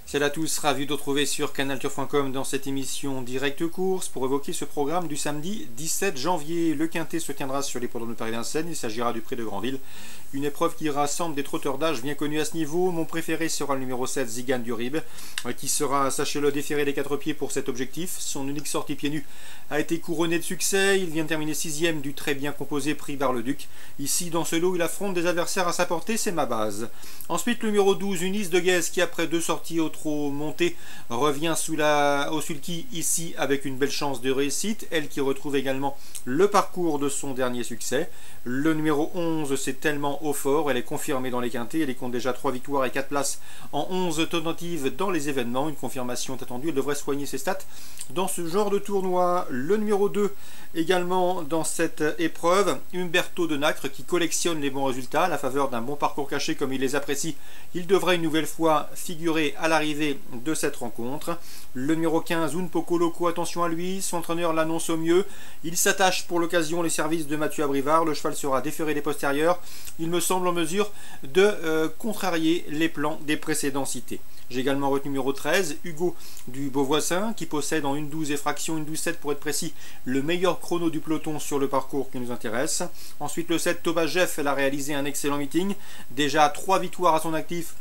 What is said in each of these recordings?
Salut à tous, ravi de vous retrouver sur canalturf.com dans cette émission Direct Course pour évoquer ce programme du samedi 17 janvier. Le Quintet se tiendra sur l'hippodrome de Paris-Vincennes, il s'agira du Prix de Granville. Une épreuve qui rassemble des trotteurs d'âge bien connus à ce niveau. Mon préféré sera le numéro 7, Zigan Durib, qui sera, sachez-le, déféré des 4 pieds pour cet objectif. Son unique sortie pieds nus a été couronné de succès. Il vient de terminer 6ème du très bien composé Prix Bar-le-Duc. Ici, dans ce lot, il affronte des adversaires à sa portée, c'est ma base. Ensuite, le numéro 12, Unis de Guez, qui après 2 sorties au trot monté, revient au sulky ici avec une belle chance de réussite. Elle qui retrouve également le parcours de son dernier succès. Le numéro 11, c'est tellement haut fort. Elle est confirmée dans les quintets. Elle compte déjà 3 victoires et 4 places en 11 tentatives dans les événements. Une confirmation est attendue. Elle devrait soigner ses stats dans ce genre de tournoi. Le numéro 2, également dans cette épreuve, Umberto de Nacre, qui collectionne les bons résultats à la faveur d'un bon parcours caché comme il les apprécie. Il devrait une nouvelle fois figurer à l'arrivée de cette rencontre. Le numéro 15, Unpoco Loco, attention à lui, son entraîneur l'annonce au mieux. Il s'attache pour l'occasion les services de Mathieu Abrivard. Le cheval sera déféré des postérieurs. Il me semble en mesure de contrarier les plans des précédents cités. J'ai également retenu numéro 13, Hugo du Beauvoisin, qui possède en 1,12 et fraction, 1,12,7 pour être précis, le meilleur chrono du peloton sur le parcours qui nous intéresse. Ensuite le 7, Thomas Jeff, elle a réalisé un excellent meeting, déjà 3 victoires à son actif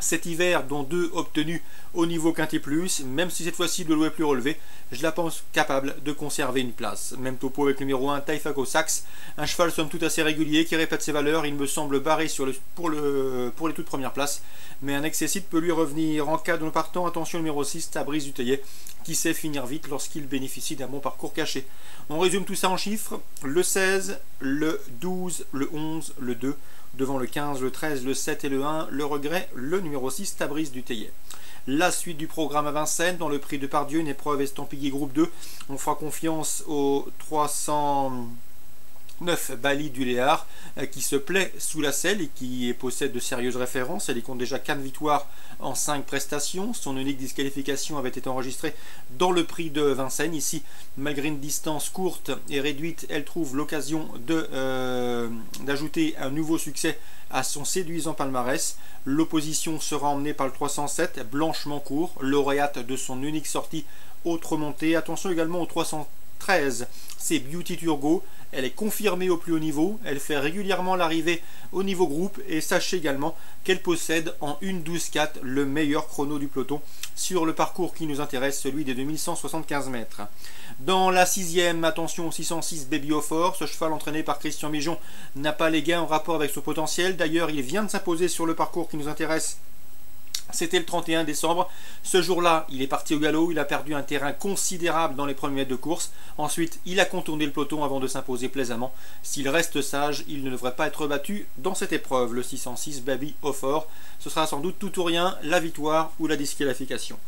cet hiver, dont 2 obtenus au niveau Quintet Plus. Même si cette fois-ci le lot est plus relevé, je la pense capable de conserver une place. Même topo avec le numéro 1, Taifago Sax, un cheval somme toute assez régulier qui répète ses valeurs. Il me semble barré pour les toutes premières places, mais un excessite peut lui revenir. En cas de partant, attention numéro 6, Tabriz du Teillet, qui sait finir vite lorsqu'il bénéficie d'un bon parcours caché. On résume tout ça en chiffres: le 16, le 12, le 11, le 2, devant le 15, le 13, le 7 et le 1, le regret, le numéro 6, Tabriz du Teillet. La suite du programme à Vincennes, dans le Prix de Pardieu, une épreuve estampillée groupe 2. On fera confiance au 309 Bali du Léard, qui se plaît sous la selle et qui possède de sérieuses références. Elle compte déjà 4 victoires en 5 prestations. Son unique disqualification avait été enregistrée dans le Prix de Vincennes. Ici, malgré une distance courte et réduite, elle trouve l'occasion d'ajouter un nouveau succès à son séduisant palmarès. L'opposition sera emmenée par le 307, Blanchement Court, lauréate de son unique sortie autre montée. Attention également au 313, c'est Beauty Turgot. Elle est confirmée au plus haut niveau, elle fait régulièrement l'arrivée au niveau groupe et sachez également qu'elle possède en 1,12,4 le meilleur chrono du peloton sur le parcours qui nous intéresse, celui des 2175 mètres. Dans la 6ème, attention au 606 Baby Aufort, ce cheval entraîné par Christian Mijon n'a pas les gains en rapport avec son potentiel. D'ailleurs, il vient de s'imposer sur le parcours qui nous intéresse. C'était le 31 décembre. Ce jour-là, il est parti au galop. Il a perdu un terrain considérable dans les premiers mètres de course. Ensuite, il a contourné le peloton avant de s'imposer plaisamment. S'il reste sage, il ne devrait pas être battu dans cette épreuve. Le 606 Baby Aufort, ce sera sans doute tout ou rien, la victoire ou la disqualification.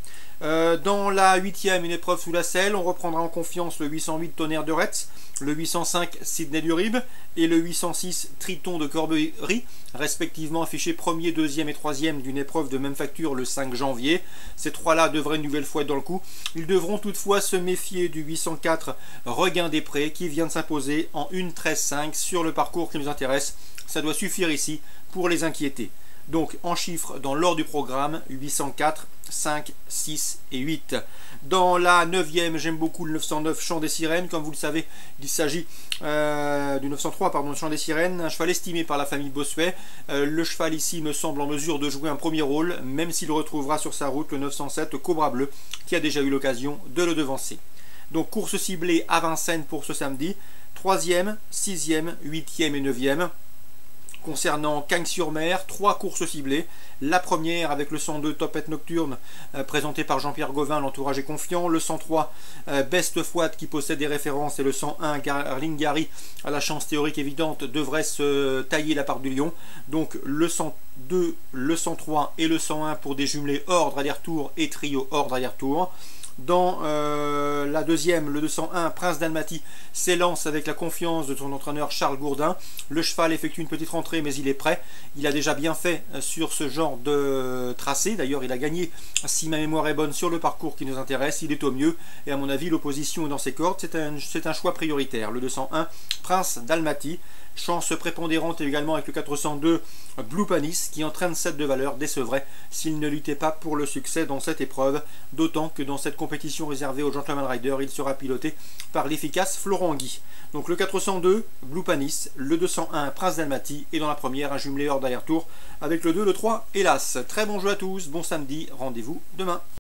Dans la 8ème, une épreuve sous la selle, on reprendra en confiance le 808 Tonnerre de Retz, le 805 Sydney Durib et le 806 Triton de Corbery, respectivement affichés 1er, 2e et 3e d'une épreuve de même facture le 5 janvier. Ces trois-là devraient une nouvelle fois être dans le coup. Ils devront toutefois se méfier du 804 Regain des Prés qui vient de s'imposer en 1,13,5 sur le parcours qui nous intéresse. Ça doit suffire ici pour les inquiéter. Donc en chiffres dans l'ordre du programme, 804, 5, 6 et 8. Dans la 9ème, j'aime beaucoup le 909 Chant des Sirènes. Comme vous le savez, il s'agit du 903, pardon, Chant des Sirènes, un cheval estimé par la famille Bossuet. Le cheval ici me semble en mesure de jouer un premier rôle, même s'il retrouvera sur sa route le 907 Cobra Bleu, qui a déjà eu l'occasion de le devancer. Donc course ciblée à Vincennes pour ce samedi, 3e, 6e, 8e et 9e. Concernant Cagnes-sur-Mer, 3 courses ciblées. La première avec le 102 Topette Nocturne présenté par Jean-Pierre Gauvin, l'entourage est confiant. Le 103 Best Fouad qui possède des références et le 101 Garling Gary à la chance théorique évidente devrait se tailler la part du lion. Donc le 102, le 103 et le 101 pour des jumelés ordre aller-retour et trio ordre aller-retour. Dans la deuxième, le 201 Prince d'Almaty s'élance avec la confiance de son entraîneur Charles Gourdin. Le cheval effectue une petite rentrée mais il est prêt. Il a déjà bien fait sur ce genre de tracé. D'ailleurs il a gagné, si ma mémoire est bonne, sur le parcours qui nous intéresse. Il est au mieux et à mon avis l'opposition est dans ses cordes. C'est un choix prioritaire. Le 201 Prince d'Almaty. Chance prépondérante également avec le 402 Blue Panis qui entraîne 7 de valeur, décevrait s'il ne luttait pas pour le succès dans cette épreuve, d'autant que dans cette compétition réservée aux Gentleman Rider, il sera piloté par l'efficace Florent Guy. Donc le 402 Blue Panis, le 201 Prince d'Almaty et dans la première un jumelé hors d'arrière-tour avec le 2, le 3 hélas. Très bon jeu à tous, bon samedi, rendez-vous demain.